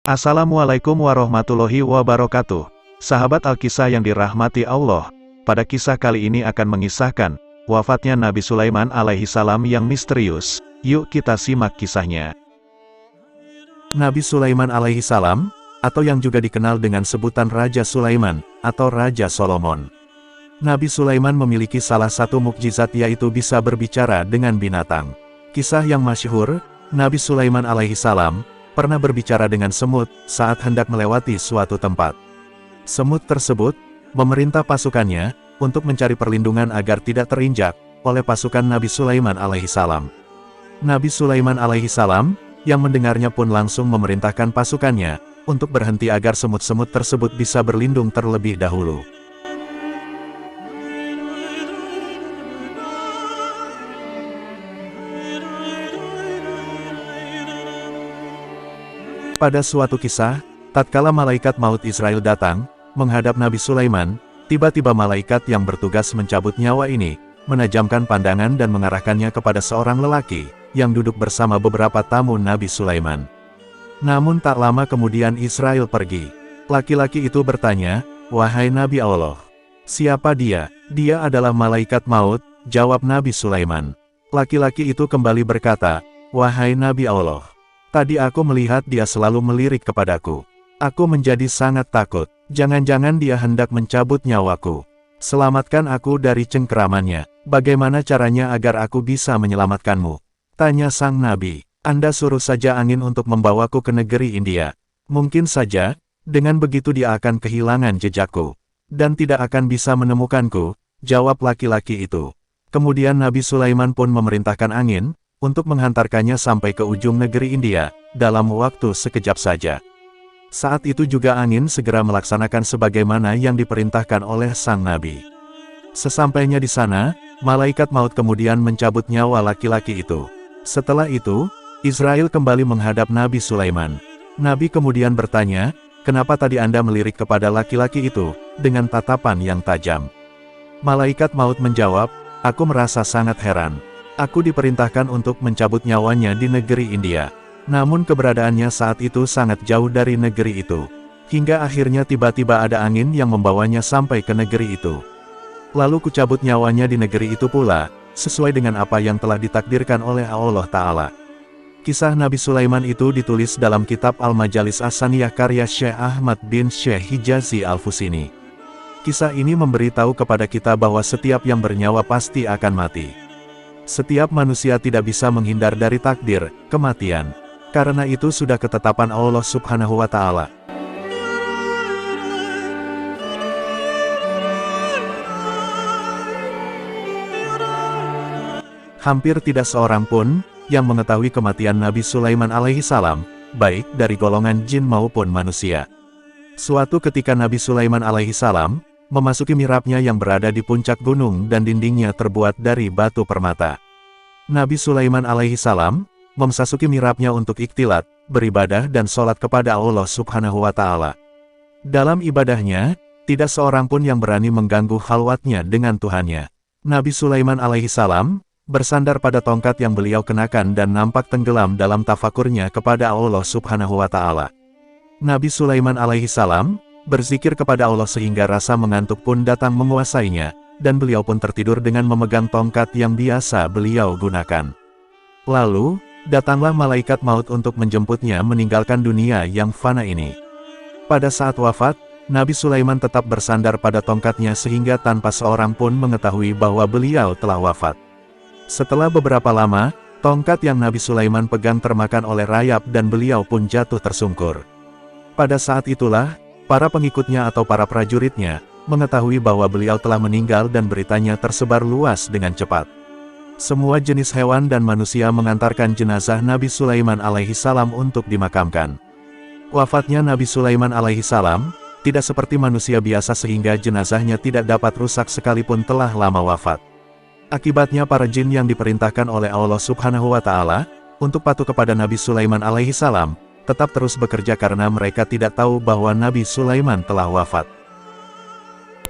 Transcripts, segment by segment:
Assalamualaikum warahmatullahi wabarakatuh. Sahabat Alkisah yang dirahmati Allah, pada kisah kali ini akan mengisahkan wafatnya Nabi Sulaiman alaihi salam yang misterius. Yuk kita simak kisahnya. Nabi Sulaiman alaihi salam, atau yang juga dikenal dengan sebutan Raja Sulaiman, atau Raja Solomon. Nabi Sulaiman memiliki salah satu mukjizat, yaitu bisa berbicara dengan binatang. Kisah yang masyhur, Nabi Sulaiman alaihi salam pernah berbicara dengan semut saat hendak melewati suatu tempat. Semut tersebut memerintah pasukannya untuk mencari perlindungan agar tidak terinjak oleh pasukan Nabi Sulaiman alaihi salam. Nabi Sulaiman alaihi salam yang mendengarnya pun langsung memerintahkan pasukannya untuk berhenti agar semut-semut tersebut bisa berlindung terlebih dahulu. Pada suatu kisah, tatkala malaikat maut Israel datang menghadap Nabi Sulaiman, tiba-tiba malaikat yang bertugas mencabut nyawa ini menajamkan pandangan dan mengarahkannya kepada seorang lelaki yang duduk bersama beberapa tamu Nabi Sulaiman. Namun tak lama kemudian Israel pergi. Laki-laki itu bertanya, "Wahai Nabi Allah, siapa dia?" "Dia adalah malaikat maut," jawab Nabi Sulaiman. Laki-laki itu kembali berkata, "Wahai Nabi Allah, tadi aku melihat dia selalu melirik kepadaku. Aku menjadi sangat takut. Jangan-jangan dia hendak mencabut nyawaku. Selamatkan aku dari cengkeramannya. Bagaimana caranya agar aku bisa menyelamatkanmu?" Tanya sang Nabi. "Anda suruh saja angin untuk membawaku ke negeri India. Mungkin saja, dengan begitu dia akan kehilangan jejakku, dan tidak akan bisa menemukanku," jawab laki-laki itu. Kemudian Nabi Sulaiman pun memerintahkan angin untuk menghantarkannya sampai ke ujung negeri India, dalam waktu sekejap saja. Saat itu juga angin segera melaksanakan sebagaimana yang diperintahkan oleh sang Nabi. Sesampainya di sana, malaikat maut kemudian mencabut nyawa laki-laki itu. Setelah itu, Israel kembali menghadap Nabi Sulaiman. Nabi kemudian bertanya, "Kenapa tadi Anda melirik kepada laki-laki itu dengan tatapan yang tajam?" Malaikat maut menjawab, "Aku merasa sangat heran. Aku diperintahkan untuk mencabut nyawanya di negeri India. Namun keberadaannya saat itu sangat jauh dari negeri itu. Hingga akhirnya tiba-tiba ada angin yang membawanya sampai ke negeri itu. Lalu kucabut nyawanya di negeri itu pula, sesuai dengan apa yang telah ditakdirkan oleh Allah Ta'ala." Kisah Nabi Sulaiman itu ditulis dalam kitab Al-Majalis As-Saniyah karya Syekh Ahmad bin Syekh Hijazi Al-Fusini. Kisah ini memberitahu kepada kita bahwa setiap yang bernyawa pasti akan mati. Setiap manusia tidak bisa menghindar dari takdir kematian. Karena itu sudah ketetapan Allah Subhanahu wa Ta'ala. Hampir tidak seorang pun yang mengetahui kematian Nabi Sulaiman alaihi salam, baik dari golongan jin maupun manusia. Suatu ketika Nabi Sulaiman alaihi salam memasuki mihrabnya yang berada di puncak gunung dan dindingnya terbuat dari batu permata. Nabi Sulaiman alaihi salam memasuki mihrabnya untuk iktilat, beribadah dan sholat kepada Allah Subhanahu wa Ta'ala. Dalam ibadahnya, tidak seorang pun yang berani mengganggu khalwatnya dengan Tuhannya. Nabi Sulaiman alaihi salam bersandar pada tongkat yang beliau kenakan dan nampak tenggelam dalam tafakurnya kepada Allah Subhanahu wa Ta'ala. Nabi Sulaiman alaihi salam berzikir kepada Allah sehingga rasa mengantuk pun datang menguasainya, dan beliau pun tertidur dengan memegang tongkat yang biasa beliau gunakan. Lalu, datanglah malaikat maut untuk menjemputnya meninggalkan dunia yang fana ini. Pada saat wafat, Nabi Sulaiman tetap bersandar pada tongkatnya sehingga tanpa seorang pun mengetahui bahwa beliau telah wafat. Setelah beberapa lama, tongkat yang Nabi Sulaiman pegang termakan oleh rayap dan beliau pun jatuh tersungkur. Pada saat itulah, para pengikutnya atau para prajuritnya mengetahui bahwa beliau telah meninggal dan beritanya tersebar luas dengan cepat. Semua jenis hewan dan manusia mengantarkan jenazah Nabi Sulaiman alaihi salam untuk dimakamkan. Wafatnya Nabi Sulaiman alaihi salam tidak seperti manusia biasa sehingga jenazahnya tidak dapat rusak sekalipun telah lama wafat. Akibatnya para jin yang diperintahkan oleh Allah Subhanahu wa Ta'ala untuk patuh kepada Nabi Sulaiman alaihi salam tetap terus bekerja karena mereka tidak tahu bahwa Nabi Sulaiman telah wafat.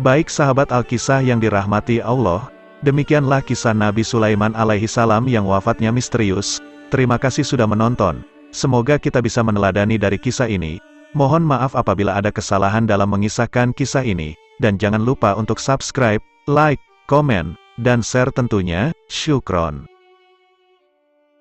Baik sahabat Alkisah yang dirahmati Allah, demikianlah kisah Nabi Sulaiman alaihi salam yang wafatnya misterius. Terima kasih sudah menonton. Semoga kita bisa meneladani dari kisah ini. Mohon maaf apabila ada kesalahan dalam mengisahkan kisah ini, dan jangan lupa untuk subscribe, like, komen, dan share tentunya. Syukron.